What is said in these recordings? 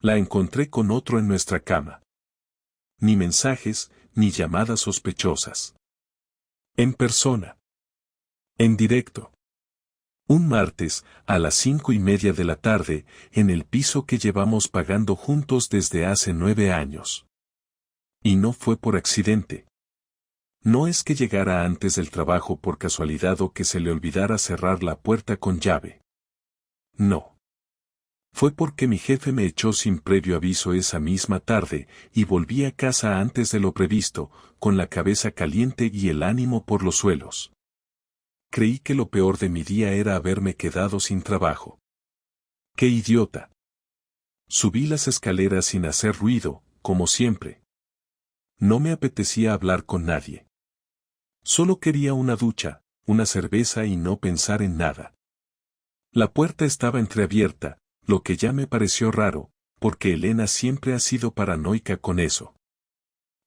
La encontré con otro en nuestra cama. Ni mensajes, ni llamadas sospechosas. En persona. En directo. Un martes, a las 5:30 de la tarde, en el piso que llevamos pagando juntos desde hace 9 años. Y no fue por accidente. No es que llegara antes del trabajo por casualidad o que se le olvidara cerrar la puerta con llave. No. Fue porque mi jefe me echó sin previo aviso esa misma tarde, y volví a casa antes de lo previsto, con la cabeza caliente y el ánimo por los suelos. Creí que lo peor de mi día era haberme quedado sin trabajo. ¡Qué idiota! Subí las escaleras sin hacer ruido, como siempre. No me apetecía hablar con nadie. Solo quería una ducha, una cerveza y no pensar en nada. La puerta estaba entreabierta, lo que ya me pareció raro, porque Elena siempre ha sido paranoica con eso.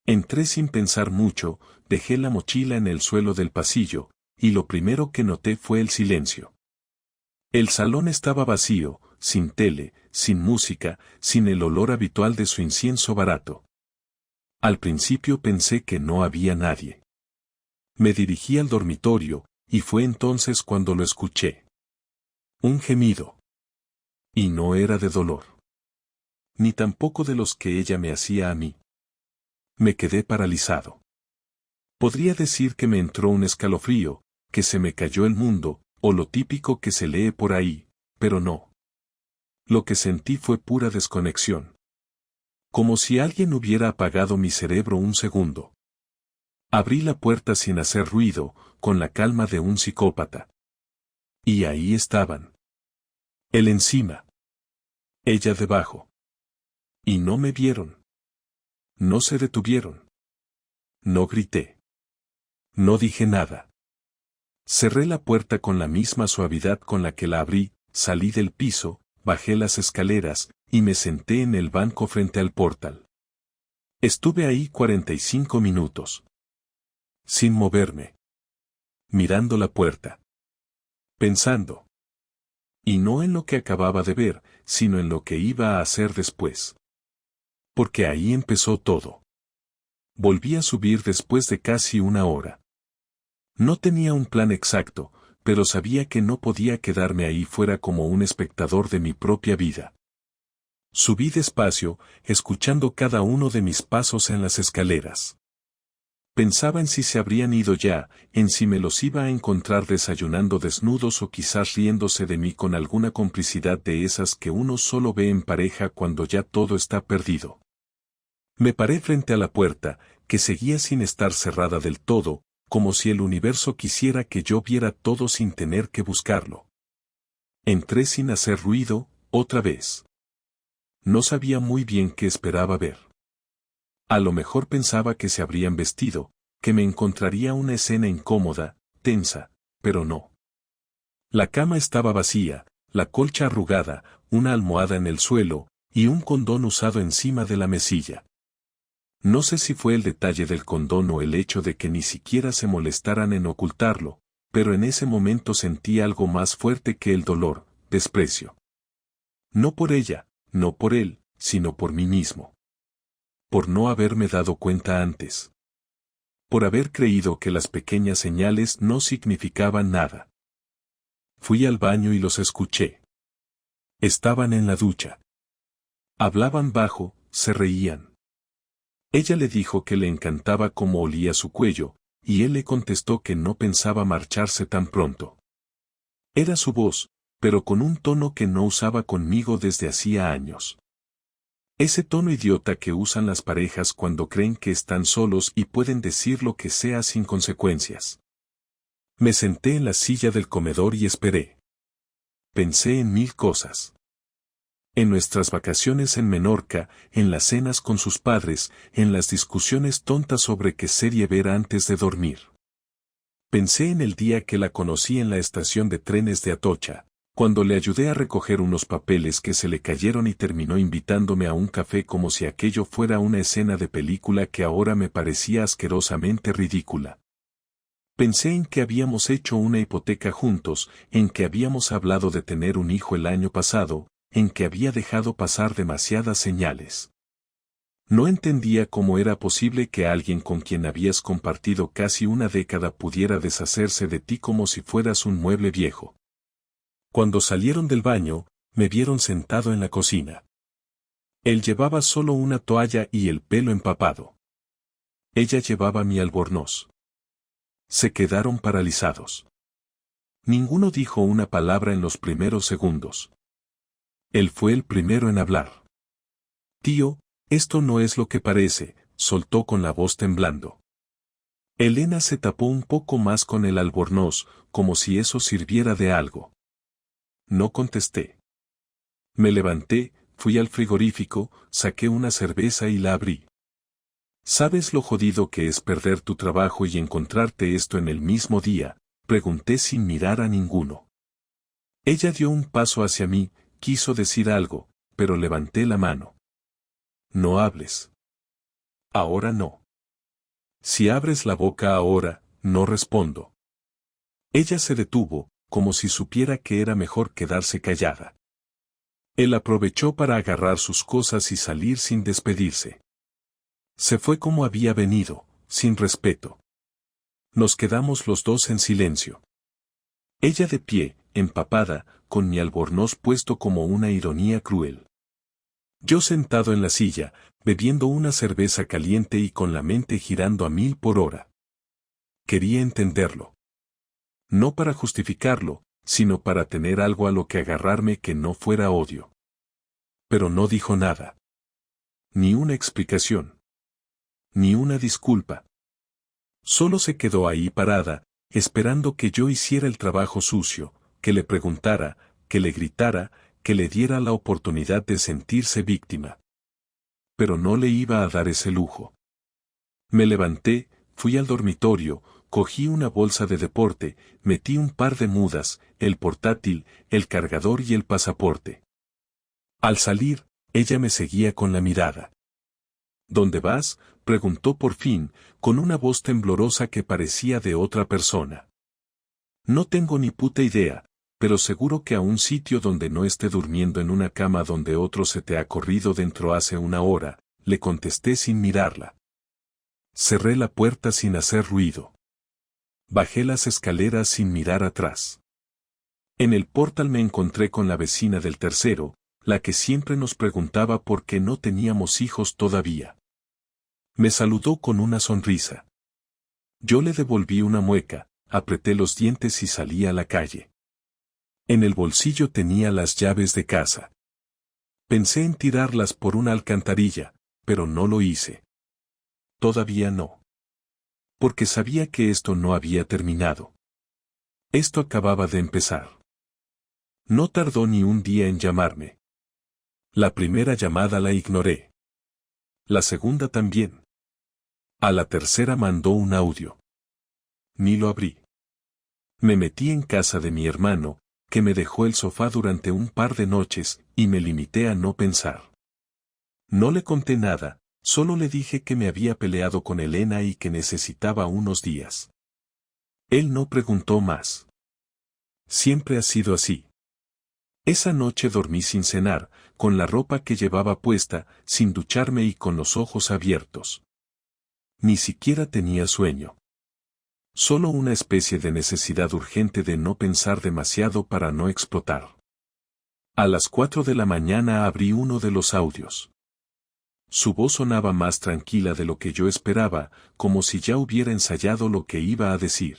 Entré sin pensar mucho, dejé la mochila en el suelo del pasillo, y lo primero que noté fue el silencio. El salón estaba vacío, sin tele, sin música, sin el olor habitual de su incienso barato. Al principio pensé que no había nadie. Me dirigí al dormitorio, y fue entonces cuando lo escuché. Un gemido. Y no era de dolor. Ni tampoco de los que ella me hacía a mí. Me quedé paralizado. Podría decir que me entró un escalofrío, que se me cayó el mundo, o lo típico que se lee por ahí, pero no. Lo que sentí fue pura desconexión. Como si alguien hubiera apagado mi cerebro un segundo. Abrí la puerta sin hacer ruido, con la calma de un psicópata. Y ahí estaban. Él encima. Ella debajo. Y no me vieron. No se detuvieron. No grité. No dije nada. Cerré la puerta con la misma suavidad con la que la abrí, salí del piso, bajé las escaleras, y me senté en el banco frente al portal. Estuve ahí 45 minutos. Sin moverme. Mirando la puerta. Pensando. Y no en lo que acababa de ver, sino en lo que iba a hacer después. Porque ahí empezó todo. Volví a subir después de casi una hora. No tenía un plan exacto, pero sabía que no podía quedarme ahí fuera como un espectador de mi propia vida. Subí despacio, escuchando cada uno de mis pasos en las escaleras. Pensaba en si se habrían ido ya, en si me los iba a encontrar desayunando desnudos o quizás riéndose de mí con alguna complicidad de esas que uno solo ve en pareja cuando ya todo está perdido. Me paré frente a la puerta, que seguía sin estar cerrada del todo, como si el universo quisiera que yo viera todo sin tener que buscarlo. Entré sin hacer ruido, otra vez. No sabía muy bien qué esperaba ver. A lo mejor pensaba que se habrían vestido, que me encontraría una escena incómoda, tensa, pero no. La cama estaba vacía, la colcha arrugada, una almohada en el suelo, y un condón usado encima de la mesilla. No sé si fue el detalle del condón o el hecho de que ni siquiera se molestaran en ocultarlo, pero en ese momento sentí algo más fuerte que el dolor, desprecio. No por ella, no por él, sino por mí mismo. Por no haberme dado cuenta antes. Por haber creído que las pequeñas señales no significaban nada. Fui al baño y los escuché. Estaban en la ducha. Hablaban bajo, se reían. Ella le dijo que le encantaba cómo olía su cuello, y él le contestó que no pensaba marcharse tan pronto. Era su voz, pero con un tono que no usaba conmigo desde hacía años. Ese tono idiota que usan las parejas cuando creen que están solos y pueden decir lo que sea sin consecuencias. Me senté en la silla del comedor y esperé. Pensé en 1000 cosas. En nuestras vacaciones en Menorca, en las cenas con sus padres, en las discusiones tontas sobre qué serie ver antes de dormir. Pensé en el día que la conocí en la estación de trenes de Atocha, cuando le ayudé a recoger unos papeles que se le cayeron y terminó invitándome a un café como si aquello fuera una escena de película que ahora me parecía asquerosamente ridícula. Pensé en que habíamos hecho una hipoteca juntos, en que habíamos hablado de tener un hijo el año pasado, en que había dejado pasar demasiadas señales. No entendía cómo era posible que alguien con quien habías compartido casi una década pudiera deshacerse de ti como si fueras un mueble viejo. Cuando salieron del baño, me vieron sentado en la cocina. Él llevaba solo una toalla y el pelo empapado. Ella llevaba mi albornoz. Se quedaron paralizados. Ninguno dijo una palabra en los primeros segundos. Él fue el primero en hablar. Tío, esto no es lo que parece, soltó con la voz temblando. Elena se tapó un poco más con el albornoz, como si eso sirviera de algo. No contesté. Me levanté, fui al frigorífico, saqué una cerveza y la abrí. ¿Sabes lo jodido que es perder tu trabajo y encontrarte esto en el mismo día? Pregunté sin mirar a ninguno. Ella dio un paso hacia mí, quiso decir algo, pero levanté la mano. No hables. Ahora no. Si abres la boca ahora, no respondo. Ella se detuvo, como si supiera que era mejor quedarse callada. Él aprovechó para agarrar sus cosas y salir sin despedirse. Se fue como había venido, sin respeto. Nos quedamos los dos en silencio. Ella de pie, empapada, con mi albornoz puesto como una ironía cruel. Yo sentado en la silla, bebiendo una cerveza caliente y con la mente girando a 1000 por hora. Quería entenderlo. No para justificarlo, sino para tener algo a lo que agarrarme que no fuera odio. Pero no dijo nada. Ni una explicación. Ni una disculpa. Solo se quedó ahí parada, esperando que yo hiciera el trabajo sucio, que le preguntara, que le gritara, que le diera la oportunidad de sentirse víctima. Pero no le iba a dar ese lujo. Me levanté, fui al dormitorio, cogí una bolsa de deporte, metí un par de mudas, el portátil, el cargador y el pasaporte. Al salir, ella me seguía con la mirada. ¿Dónde vas?, preguntó por fin, con una voz temblorosa que parecía de otra persona. No tengo ni puta idea, pero seguro que a un sitio donde no esté durmiendo en una cama donde otro se te ha corrido dentro hace una hora, le contesté sin mirarla. Cerré la puerta sin hacer ruido. Bajé las escaleras sin mirar atrás. En el portal me encontré con la vecina del tercero, la que siempre nos preguntaba por qué no teníamos hijos todavía. Me saludó con una sonrisa. Yo le devolví una mueca, apreté los dientes y salí a la calle. En el bolsillo tenía las llaves de casa. Pensé en tirarlas por una alcantarilla, pero no lo hice. Todavía no. Porque sabía que esto no había terminado. Esto acababa de empezar. No tardó ni un día en llamarme. La primera llamada la ignoré. La segunda también. A la tercera mandó un audio. Ni lo abrí. Me metí en casa de mi hermano, que me dejó el sofá durante un par de noches, y me limité a no pensar. No le conté nada, solo le dije que me había peleado con Elena y que necesitaba unos días. Él no preguntó más. Siempre ha sido así. Esa noche dormí sin cenar, con la ropa que llevaba puesta, sin ducharme y con los ojos abiertos. Ni siquiera tenía sueño. Solo una especie de necesidad urgente de no pensar demasiado para no explotar. A las 4 de la mañana abrí uno de los audios. Su voz sonaba más tranquila de lo que yo esperaba, como si ya hubiera ensayado lo que iba a decir.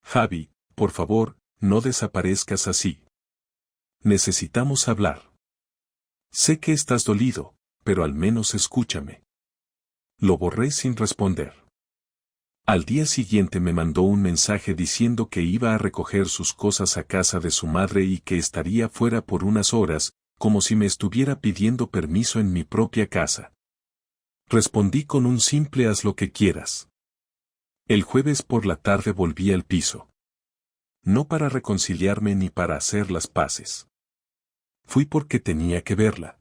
Javi, por favor, no desaparezcas así. Necesitamos hablar. Sé que estás dolido, pero al menos escúchame. Lo borré sin responder. Al día siguiente me mandó un mensaje diciendo que iba a recoger sus cosas a casa de su madre y que estaría fuera por unas horas, como si me estuviera pidiendo permiso en mi propia casa. Respondí con un simple haz lo que quieras. El jueves por la tarde volví al piso. No para reconciliarme ni para hacer las paces. Fui porque tenía que verla.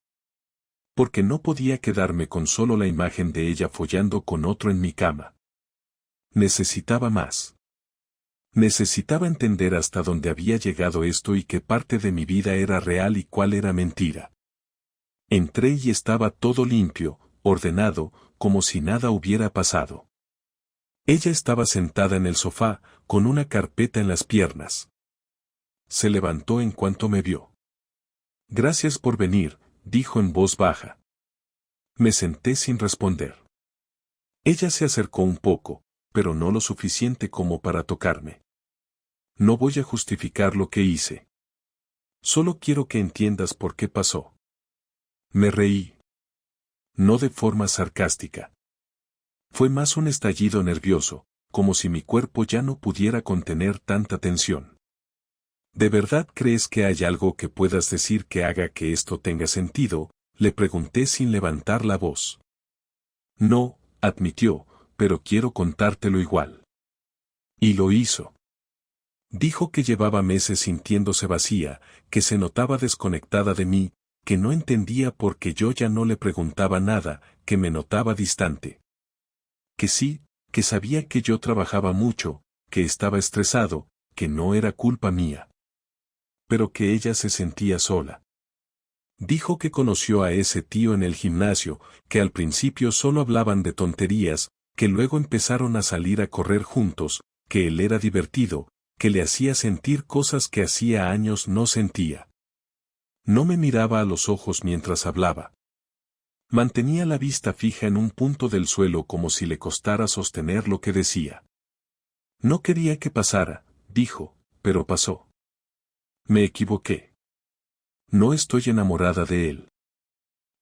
Porque no podía quedarme con solo la imagen de ella follando con otro en mi cama. Necesitaba más. Necesitaba entender hasta dónde había llegado esto y qué parte de mi vida era real y cuál era mentira. Entré y estaba todo limpio, ordenado, como si nada hubiera pasado. Ella estaba sentada en el sofá, con una carpeta en las piernas. Se levantó en cuanto me vio. Gracias por venir, dijo en voz baja. Me senté sin responder. Ella se acercó un poco, pero no lo suficiente como para tocarme. No voy a justificar lo que hice. Solo quiero que entiendas por qué pasó. Me reí. No de forma sarcástica. Fue más un estallido nervioso, como si mi cuerpo ya no pudiera contener tanta tensión. ¿De verdad crees que hay algo que puedas decir que haga que esto tenga sentido?, le pregunté sin levantar la voz. No, admitió, pero quiero contártelo igual. Y lo hizo. Dijo que llevaba meses sintiéndose vacía, que se notaba desconectada de mí, que no entendía por qué yo ya no le preguntaba nada, que me notaba distante. Que sí, que sabía que yo trabajaba mucho, que estaba estresado, que no era culpa mía. Pero que ella se sentía sola. Dijo que conoció a ese tío en el gimnasio, que al principio solo hablaban de tonterías, que luego empezaron a salir a correr juntos, que él era divertido, que le hacía sentir cosas que hacía años no sentía. No me miraba a los ojos mientras hablaba. Mantenía la vista fija en un punto del suelo como si le costara sostener lo que decía. No quería que pasara, dijo, pero pasó. Me equivoqué. No estoy enamorada de él.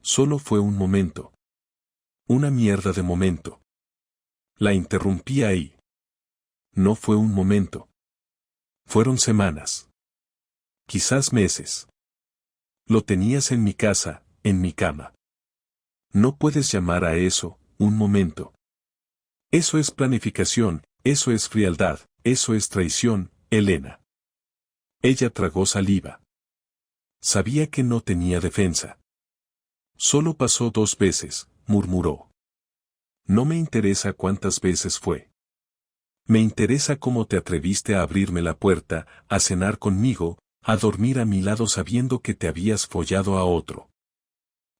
Solo fue un momento. Una mierda de momento. La interrumpí ahí. No fue un momento. Fueron semanas. Quizás meses. Lo tenías en mi casa, en mi cama. No puedes llamar a eso un momento. Eso es planificación, eso es frialdad, eso es traición, Elena. Ella tragó saliva. Sabía que no tenía defensa. Solo pasó 2 veces, murmuró. No me interesa cuántas veces fue. Me interesa cómo te atreviste a abrirme la puerta, a cenar conmigo, a dormir a mi lado sabiendo que te habías follado a otro.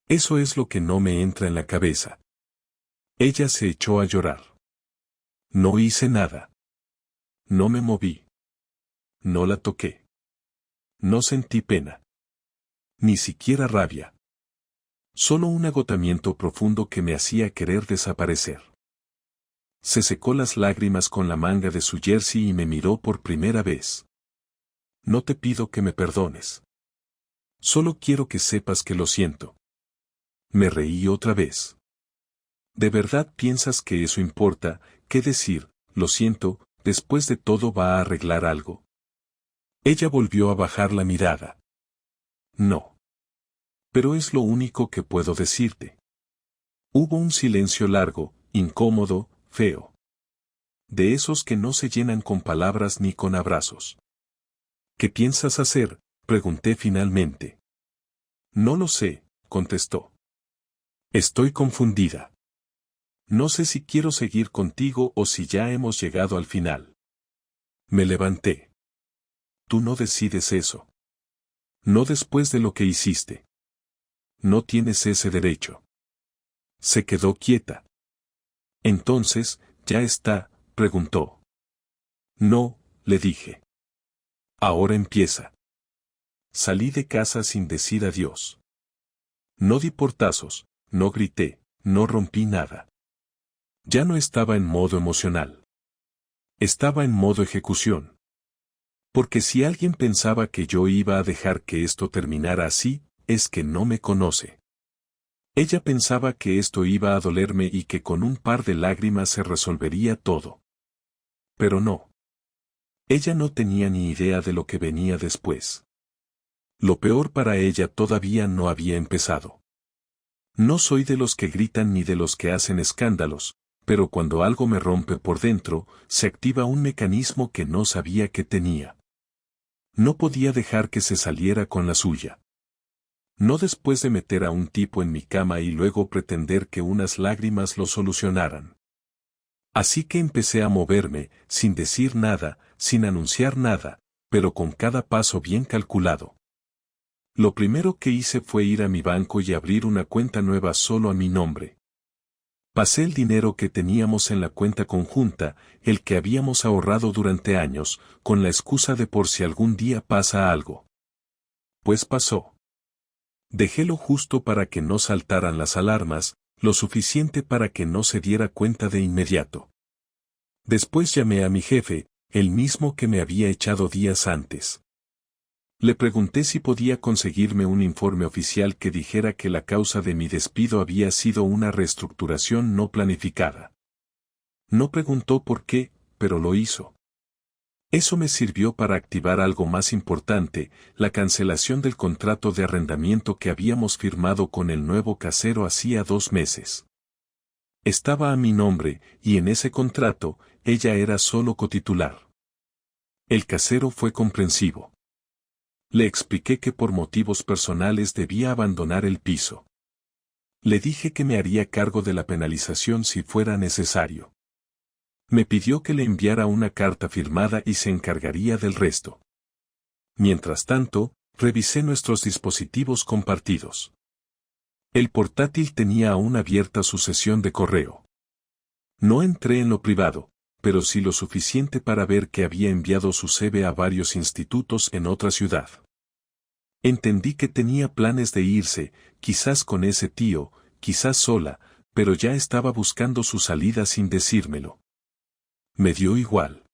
Eso es lo que no me entra en la cabeza. Ella se echó a llorar. No hice nada. No me moví. No la toqué. No sentí pena. Ni siquiera rabia. Solo un agotamiento profundo que me hacía querer desaparecer. Se secó las lágrimas con la manga de su jersey y me miró por primera vez. No te pido que me perdones. Solo quiero que sepas que lo siento. Me reí otra vez. ¿De verdad piensas que eso importa? ¿Qué decir, lo siento, después de todo va a arreglar algo? Ella volvió a bajar la mirada. No. Pero es lo único que puedo decirte. Hubo un silencio largo, incómodo, feo. De esos que no se llenan con palabras ni con abrazos. ¿Qué piensas hacer?, pregunté finalmente. No lo sé, contestó. Estoy confundida. No sé si quiero seguir contigo o si ya hemos llegado al final. Me levanté. Tú no decides eso. No después de lo que hiciste. No tienes ese derecho. Se quedó quieta. Entonces, ¿ya está?, preguntó. No, le dije. Ahora empieza. Salí de casa sin decir adiós. No di portazos, no grité, no rompí nada. Ya no estaba en modo emocional. Estaba en modo ejecución. Porque si alguien pensaba que yo iba a dejar que esto terminara así, es que no me conoce. Ella pensaba que esto iba a dolerme y que con un par de lágrimas se resolvería todo. Pero no. Ella no tenía ni idea de lo que venía después. Lo peor para ella todavía no había empezado. No soy de los que gritan ni de los que hacen escándalos, pero cuando algo me rompe por dentro, se activa un mecanismo que no sabía que tenía. No podía dejar que se saliera con la suya. No después de meter a un tipo en mi cama y luego pretender que unas lágrimas lo solucionaran. Así que empecé a moverme, sin decir nada, sin anunciar nada, pero con cada paso bien calculado. Lo primero que hice fue ir a mi banco y abrir una cuenta nueva solo a mi nombre. Pasé el dinero que teníamos en la cuenta conjunta, el que habíamos ahorrado durante años, con la excusa de por si algún día pasa algo. Pues pasó. Dejé lo justo para que no saltaran las alarmas, lo suficiente para que no se diera cuenta de inmediato. Después llamé a mi jefe, el mismo que me había echado días antes. Le pregunté si podía conseguirme un informe oficial que dijera que la causa de mi despido había sido una reestructuración no planificada. No preguntó por qué, pero lo hizo. Eso me sirvió para activar algo más importante, la cancelación del contrato de arrendamiento que habíamos firmado con el nuevo casero hacía 2 meses. Estaba a mi nombre, y en ese contrato, ella era solo cotitular. El casero fue comprensivo. Le expliqué que por motivos personales debía abandonar el piso. Le dije que me haría cargo de la penalización si fuera necesario. Me pidió que le enviara una carta firmada y se encargaría del resto. Mientras tanto, revisé nuestros dispositivos compartidos. El portátil tenía aún abierta su sesión de correo. No entré en lo privado, pero sí lo suficiente para ver que había enviado su CV a varios institutos en otra ciudad. Entendí que tenía planes de irse, quizás con ese tío, quizás sola, pero ya estaba buscando su salida sin decírmelo. Me dio igual.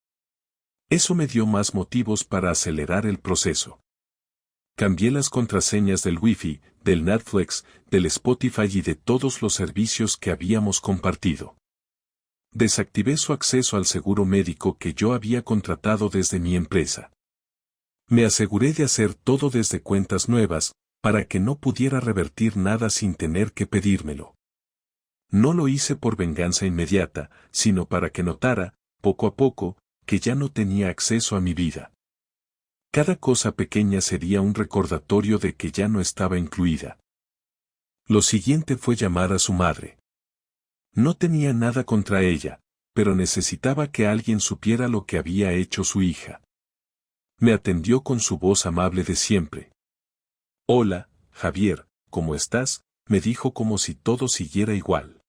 Eso me dio más motivos para acelerar el proceso. Cambié las contraseñas del Wi-Fi, del Netflix, del Spotify y de todos los servicios que habíamos compartido. Desactivé su acceso al seguro médico que yo había contratado desde mi empresa. Me aseguré de hacer todo desde cuentas nuevas, para que no pudiera revertir nada sin tener que pedírmelo. No lo hice por venganza inmediata, sino para que notara, poco a poco, que ya no tenía acceso a mi vida. Cada cosa pequeña sería un recordatorio de que ya no estaba incluida. Lo siguiente fue llamar a su madre. No tenía nada contra ella, pero necesitaba que alguien supiera lo que había hecho su hija. Me atendió con su voz amable de siempre. «Hola, Javier, ¿cómo estás?», me dijo como si todo siguiera igual.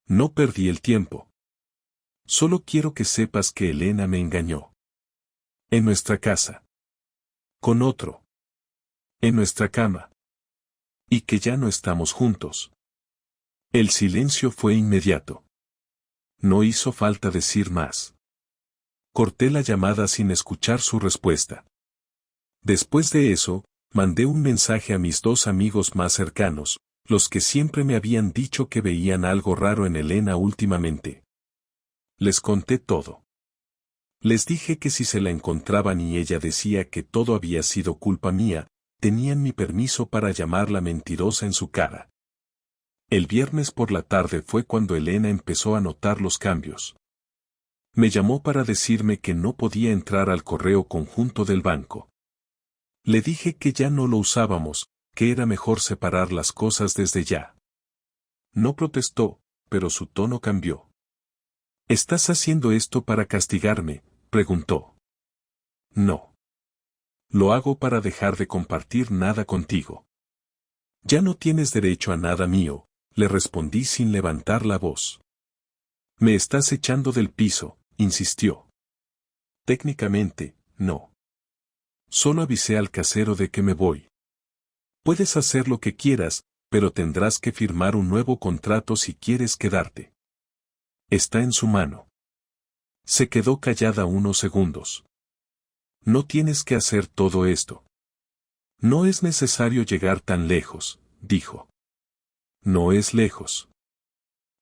No perdí el tiempo. Solo quiero que sepas que Elena me engañó. En nuestra casa. Con otro. En nuestra cama. Y que ya no estamos juntos. El silencio fue inmediato. No hizo falta decir más. Corté la llamada sin escuchar su respuesta. Después de eso, mandé un mensaje a mis 2 amigos más cercanos, los que siempre me habían dicho que veían algo raro en Elena últimamente. Les conté todo. Les dije que si se la encontraban y ella decía que todo había sido culpa mía, tenían mi permiso para llamarla mentirosa en su cara. El viernes por la tarde fue cuando Elena empezó a notar los cambios. Me llamó para decirme que no podía entrar al correo conjunto del banco. Le dije que ya no lo usábamos, que era mejor separar las cosas desde ya. No protestó, pero su tono cambió. «¿Estás haciendo esto para castigarme?», preguntó. «No. Lo hago para dejar de compartir nada contigo». «Ya no tienes derecho a nada mío», le respondí sin levantar la voz. «Me estás echando del piso», insistió. «Técnicamente, no. Solo avisé al casero de que me voy. Puedes hacer lo que quieras, pero tendrás que firmar un nuevo contrato si quieres quedarte. Está en su mano». Se quedó callada unos segundos. «No tienes que hacer todo esto. No es necesario llegar tan lejos», dijo. «No es lejos.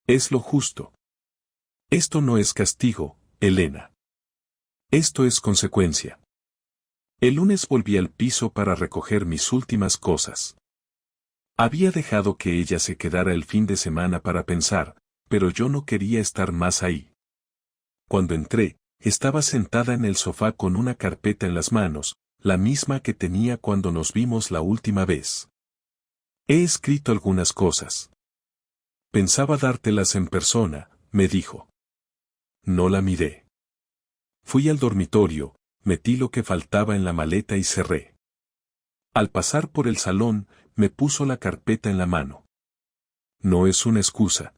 Es lo justo. Esto no es castigo, Elena. Esto es consecuencia». El lunes volví al piso para recoger mis últimas cosas. Había dejado que ella se quedara el fin de semana para pensar, pero yo no quería estar más ahí. Cuando entré, estaba sentada en el sofá con una carpeta en las manos, la misma que tenía cuando nos vimos la última vez. «He escrito algunas cosas. Pensaba dártelas en persona», me dijo. No la miré. Fui al dormitorio, metí lo que faltaba en la maleta y cerré. Al pasar por el salón, me puso la carpeta en la mano. No es una excusa.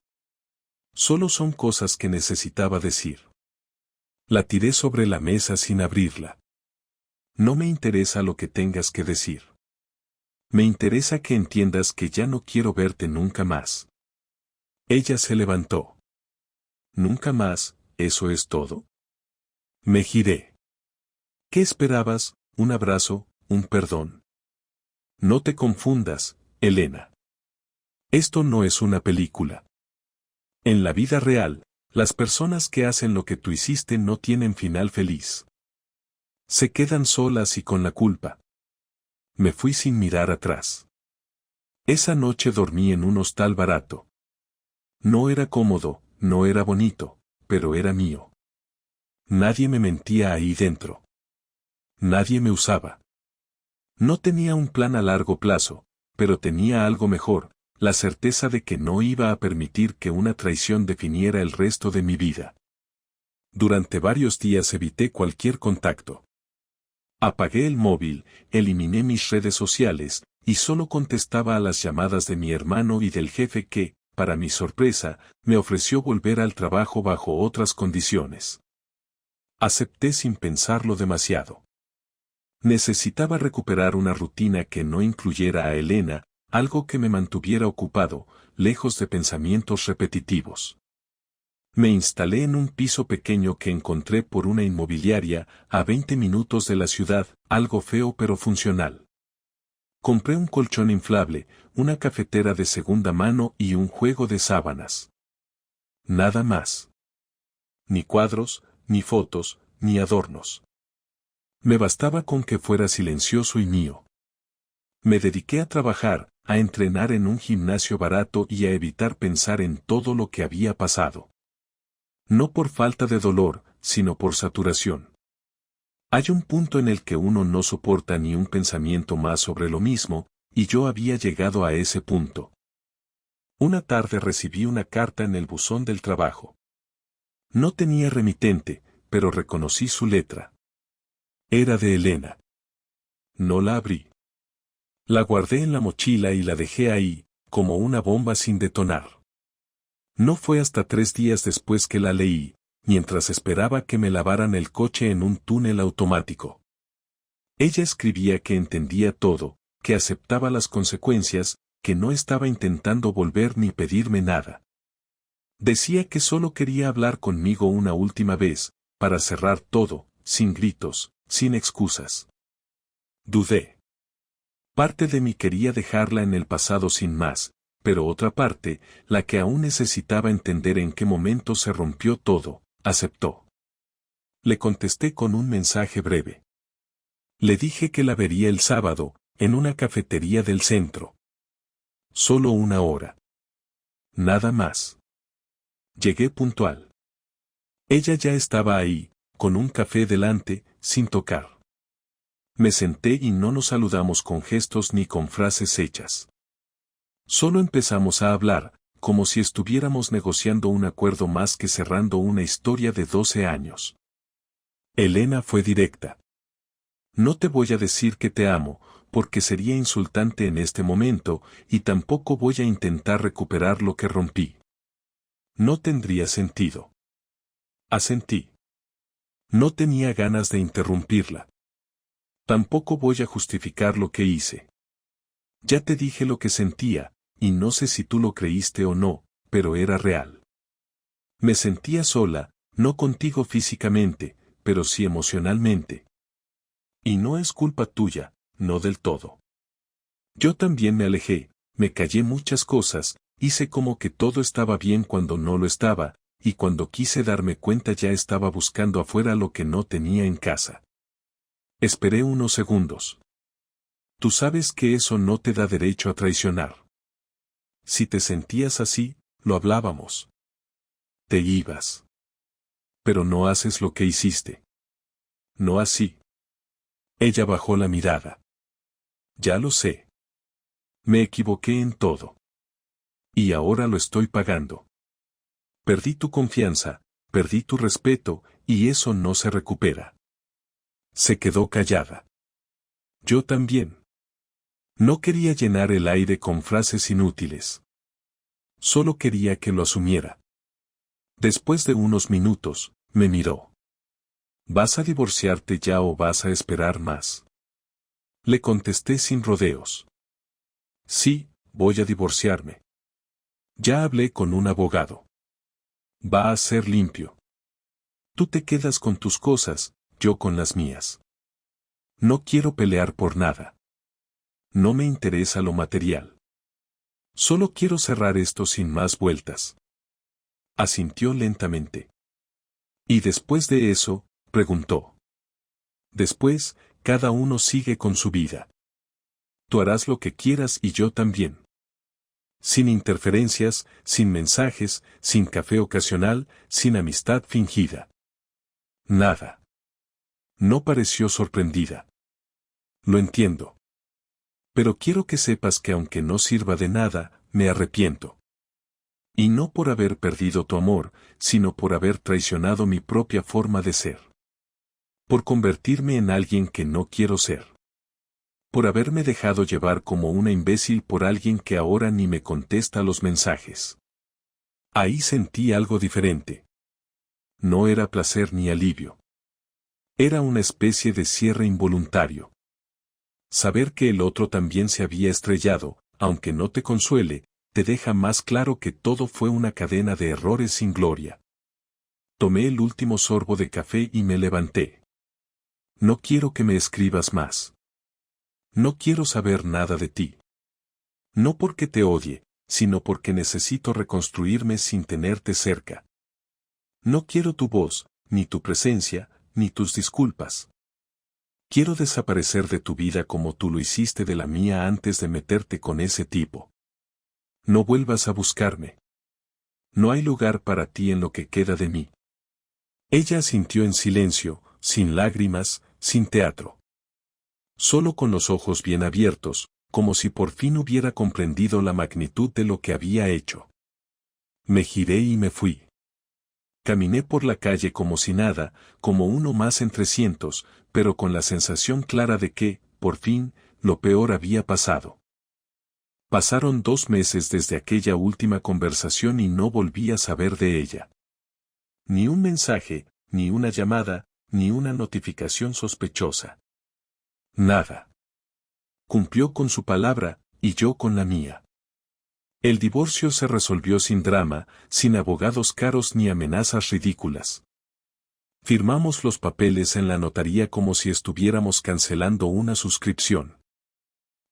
Solo son cosas que necesitaba decir. La tiré sobre la mesa sin abrirla. No me interesa lo que tengas que decir. Me interesa que entiendas que ya no quiero verte nunca más. Ella se levantó. ¿Nunca más, eso es todo? Me giré. ¿Qué esperabas? ¿Un abrazo, un perdón? No te confundas, Elena. Esto no es una película. En la vida real, las personas que hacen lo que tú hiciste no tienen final feliz. Se quedan solas y con la culpa. Me fui sin mirar atrás. Esa noche dormí en un hostal barato. No era cómodo, no era bonito, pero era mío. Nadie me mentía ahí dentro. Nadie me usaba. No tenía un plan a largo plazo, pero tenía algo mejor, la certeza de que no iba a permitir que una traición definiera el resto de mi vida. Durante varios días evité cualquier contacto. Apagué el móvil, eliminé mis redes sociales, y solo contestaba a las llamadas de mi hermano y del jefe que, para mi sorpresa, me ofreció volver al trabajo bajo otras condiciones. Acepté sin pensarlo demasiado. Necesitaba recuperar una rutina que no incluyera a Elena, algo que me mantuviera ocupado, lejos de pensamientos repetitivos. Me instalé en un piso pequeño que encontré por una inmobiliaria, a 20 minutos de la ciudad, algo feo pero funcional. Compré un colchón inflable, una cafetera de segunda mano y un juego de sábanas. Nada más. Ni cuadros, ni fotos, ni adornos. Me bastaba con que fuera silencioso y mío. Me dediqué a trabajar, a entrenar en un gimnasio barato y a evitar pensar en todo lo que había pasado. No por falta de dolor, sino por saturación. Hay un punto en el que uno no soporta ni un pensamiento más sobre lo mismo, y yo había llegado a ese punto. Una tarde recibí una carta en el buzón del trabajo. No tenía remitente, pero reconocí su letra. Era de Elena. No la abrí. La guardé en la mochila y la dejé ahí, como una bomba sin detonar. No fue hasta 3 días después que la leí, mientras esperaba que me lavaran el coche en un túnel automático. Ella escribía que entendía todo, que aceptaba las consecuencias, que no estaba intentando volver ni pedirme nada. Decía que solo quería hablar conmigo una última vez, para cerrar todo, sin gritos, sin excusas. Dudé. Parte de mí quería dejarla en el pasado sin más, pero otra parte, la que aún necesitaba entender en qué momento se rompió todo, aceptó. Le contesté con un mensaje breve. Le dije que la vería el sábado, en una cafetería del centro. Solo 1 hora. Nada más. Llegué puntual. Ella ya estaba ahí, con un café delante, sin tocar. Me senté y no nos saludamos con gestos ni con frases hechas. Solo empezamos a hablar, como si estuviéramos negociando un acuerdo más que cerrando una historia de 12 años. Elena fue directa. No te voy a decir que te amo, porque sería insultante en este momento, y tampoco voy a intentar recuperar lo que rompí. No tendría sentido. Asentí. No tenía ganas de interrumpirla. Tampoco voy a justificar lo que hice. Ya te dije lo que sentía, y no sé si tú lo creíste o no, pero era real. Me sentía sola, no contigo físicamente, pero sí emocionalmente. Y no es culpa tuya, no del todo. Yo también me alejé, me callé muchas cosas, hice como que todo estaba bien cuando no lo estaba, y cuando quise darme cuenta ya estaba buscando afuera lo que no tenía en casa. Esperé unos segundos. Tú sabes que eso no te da derecho a traicionar. Si te sentías así, lo hablábamos. Te ibas. Pero no haces lo que hiciste. No así. Ella bajó la mirada. Ya lo sé. Me equivoqué en todo. Y ahora lo estoy pagando. Perdí tu confianza, perdí tu respeto, y eso no se recupera. Se quedó callada. Yo también. No quería llenar el aire con frases inútiles. Solo quería que lo asumiera. Después de unos minutos, me miró. ¿Vas a divorciarte ya o vas a esperar más? Le contesté sin rodeos. Sí, voy a divorciarme. Ya hablé con un abogado. Va a ser limpio. Tú te quedas con tus cosas, yo con las mías. No quiero pelear por nada. No me interesa lo material. Solo quiero cerrar esto sin más vueltas. Asintió lentamente. ¿Y después de eso? Preguntó. Después, cada uno sigue con su vida. Tú harás lo que quieras y yo también. Sin interferencias, sin mensajes, sin café ocasional, sin amistad fingida. Nada. No pareció sorprendida. Lo entiendo. Pero quiero que sepas que aunque no sirva de nada, me arrepiento. Y no por haber perdido tu amor, sino por haber traicionado mi propia forma de ser. Por convertirme en alguien que no quiero ser. Por haberme dejado llevar como una imbécil por alguien que ahora ni me contesta los mensajes. Ahí sentí algo diferente. No era placer ni alivio. Era una especie de cierre involuntario. Saber que el otro también se había estrellado, aunque no te consuele, te deja más claro que todo fue una cadena de errores sin gloria. Tomé el último sorbo de café y me levanté. No quiero que me escribas más. No quiero saber nada de ti. No porque te odie, sino porque necesito reconstruirme sin tenerte cerca. No quiero tu voz, ni tu presencia, ni tus disculpas. Quiero desaparecer de tu vida como tú lo hiciste de la mía antes de meterte con ese tipo. No vuelvas a buscarme. No hay lugar para ti en lo que queda de mí. Ella asintió en silencio, sin lágrimas, sin teatro. Solo con los ojos bien abiertos, como si por fin hubiera comprendido la magnitud de lo que había hecho. Me giré y me fui. Caminé por la calle como si nada, como uno más entre cientos, pero con la sensación clara de que, por fin, lo peor había pasado. Pasaron 2 meses desde aquella última conversación y no volví a saber de ella. Ni un mensaje, ni una llamada, ni una notificación sospechosa. Nada. Cumplió con su palabra, y yo con la mía. El divorcio se resolvió sin drama, sin abogados caros ni amenazas ridículas. Firmamos los papeles en la notaría como si estuviéramos cancelando una suscripción.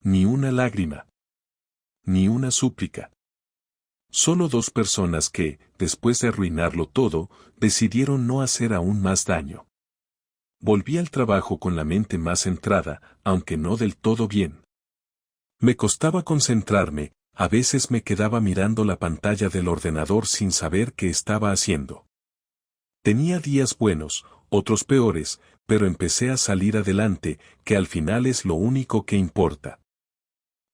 Ni una lágrima. Ni una súplica. Solo 2 personas que, después de arruinarlo todo, decidieron no hacer aún más daño. Volví al trabajo con la mente más centrada, aunque no del todo bien. Me costaba concentrarme, a veces me quedaba mirando la pantalla del ordenador sin saber qué estaba haciendo. Tenía días buenos, otros peores, pero empecé a salir adelante, que al final es lo único que importa.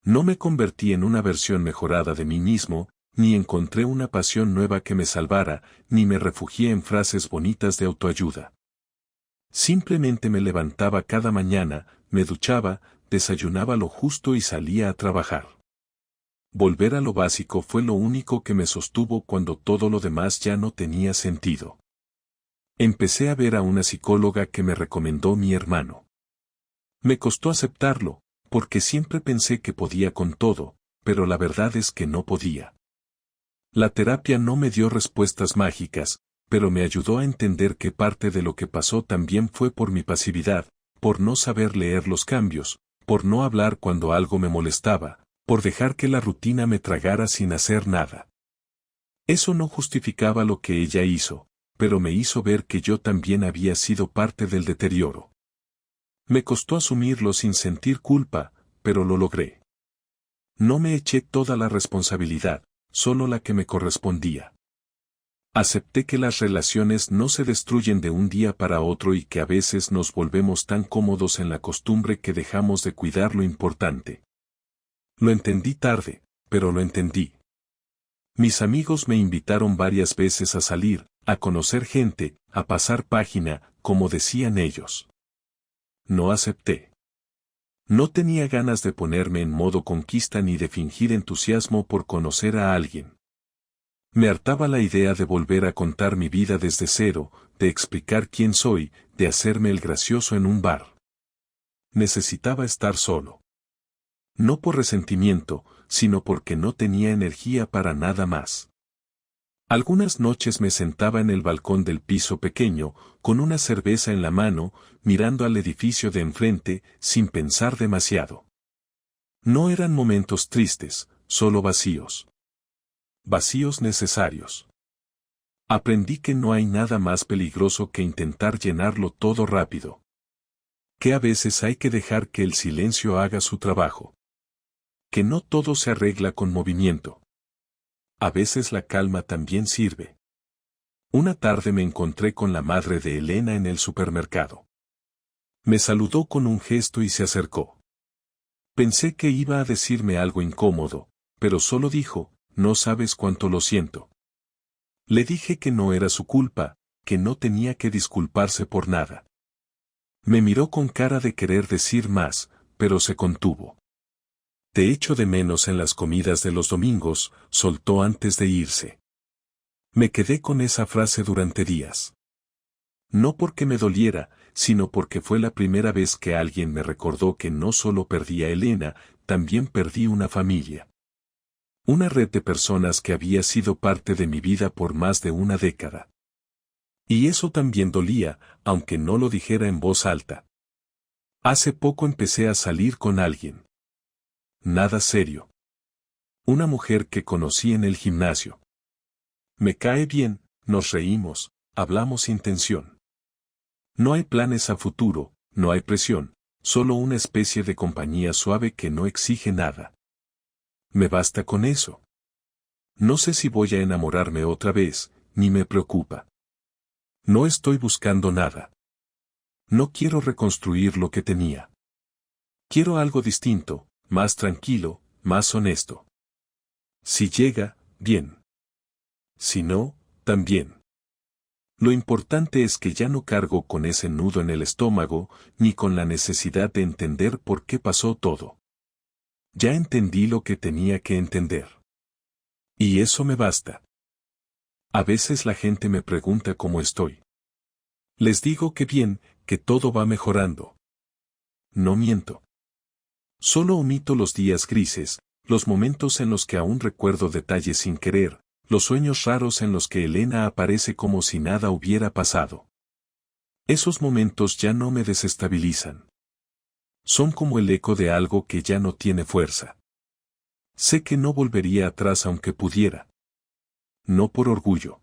No me convertí en una versión mejorada de mí mismo, ni encontré una pasión nueva que me salvara, ni me refugié en frases bonitas de autoayuda. Simplemente me levantaba cada mañana, me duchaba, desayunaba lo justo y salía a trabajar. Volver a lo básico fue lo único que me sostuvo cuando todo lo demás ya no tenía sentido. Empecé a ver a una psicóloga que me recomendó mi hermano. Me costó aceptarlo, porque siempre pensé que podía con todo, pero la verdad es que no podía. La terapia no me dio respuestas mágicas, pero me ayudó a entender que parte de lo que pasó también fue por mi pasividad, por no saber leer los cambios, por no hablar cuando algo me molestaba, por dejar que la rutina me tragara sin hacer nada. Eso no justificaba lo que ella hizo, pero me hizo ver que yo también había sido parte del deterioro. Me costó asumirlo sin sentir culpa, pero lo logré. No me eché toda la responsabilidad, solo la que me correspondía. Acepté que las relaciones no se destruyen de un día para otro y que a veces nos volvemos tan cómodos en la costumbre que dejamos de cuidar lo importante. Lo entendí tarde, pero lo entendí. Mis amigos me invitaron varias veces a salir, a conocer gente, a pasar página, como decían ellos. No acepté. No tenía ganas de ponerme en modo conquista ni de fingir entusiasmo por conocer a alguien. Me hartaba la idea de volver a contar mi vida desde cero, de explicar quién soy, de hacerme el gracioso en un bar. Necesitaba estar solo. No por resentimiento, sino porque no tenía energía para nada más. Algunas noches me sentaba en el balcón del piso pequeño, con una cerveza en la mano, mirando al edificio de enfrente, sin pensar demasiado. No eran momentos tristes, solo vacíos. Vacíos necesarios. Aprendí que no hay nada más peligroso que intentar llenarlo todo rápido. Que a veces hay que dejar que el silencio haga su trabajo. Que no todo se arregla con movimiento. A veces la calma también sirve. Una tarde me encontré con la madre de Elena en el supermercado. Me saludó con un gesto y se acercó. Pensé que iba a decirme algo incómodo, pero solo dijo, no sabes cuánto lo siento. Le dije que no era su culpa, que no tenía que disculparse por nada. Me miró con cara de querer decir más, pero se contuvo. Te echo de menos en las comidas de los domingos, soltó antes de irse. Me quedé con esa frase durante días. No porque me doliera, sino porque fue la primera vez que alguien me recordó que no solo perdí a Elena, también perdí una familia. Una red de personas que había sido parte de mi vida por más de una década. Y eso también dolía, aunque no lo dijera en voz alta. Hace poco empecé a salir con alguien. Nada serio. Una mujer que conocí en el gimnasio. Me cae bien, nos reímos, hablamos sin tensión. No hay planes a futuro, no hay presión, solo una especie de compañía suave que no exige nada. Me basta con eso. No sé si voy a enamorarme otra vez, ni me preocupa. No estoy buscando nada. No quiero reconstruir lo que tenía. Quiero algo distinto, más tranquilo, más honesto. Si llega, bien. Si no, también. Lo importante es que ya no cargo con ese nudo en el estómago, ni con la necesidad de entender por qué pasó todo. Ya entendí lo que tenía que entender. Y eso me basta. A veces la gente me pregunta cómo estoy. Les digo que bien, que todo va mejorando. No miento. Solo omito los días grises, los momentos en los que aún recuerdo detalles sin querer, los sueños raros en los que Elena aparece como si nada hubiera pasado. Esos momentos ya no me desestabilizan. Son como el eco de algo que ya no tiene fuerza. Sé que no volvería atrás aunque pudiera. No por orgullo.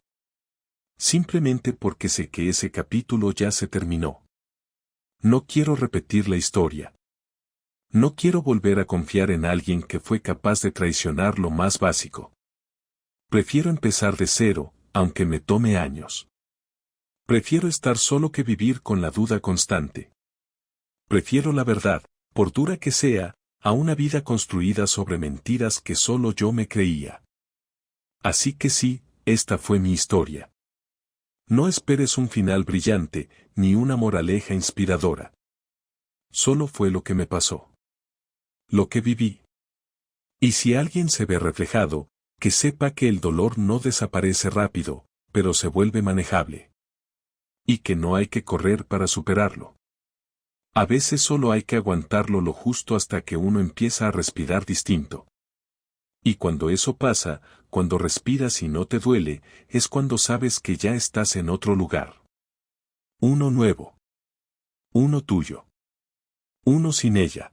Simplemente porque sé que ese capítulo ya se terminó. No quiero repetir la historia. No quiero volver a confiar en alguien que fue capaz de traicionar lo más básico. Prefiero empezar de cero, aunque me tome años. Prefiero estar solo que vivir con la duda constante. Prefiero la verdad, por dura que sea, a una vida construida sobre mentiras que solo yo me creía. Así que sí, esta fue mi historia. No esperes un final brillante, ni una moraleja inspiradora. Solo fue lo que me pasó. Lo que viví. Y si alguien se ve reflejado, que sepa que el dolor no desaparece rápido, pero se vuelve manejable. Y que no hay que correr para superarlo. A veces solo hay que aguantarlo lo justo hasta que uno empieza a respirar distinto. Y cuando eso pasa, cuando respiras y no te duele, es cuando sabes que ya estás en otro lugar. Uno nuevo. Uno tuyo. Uno sin ella.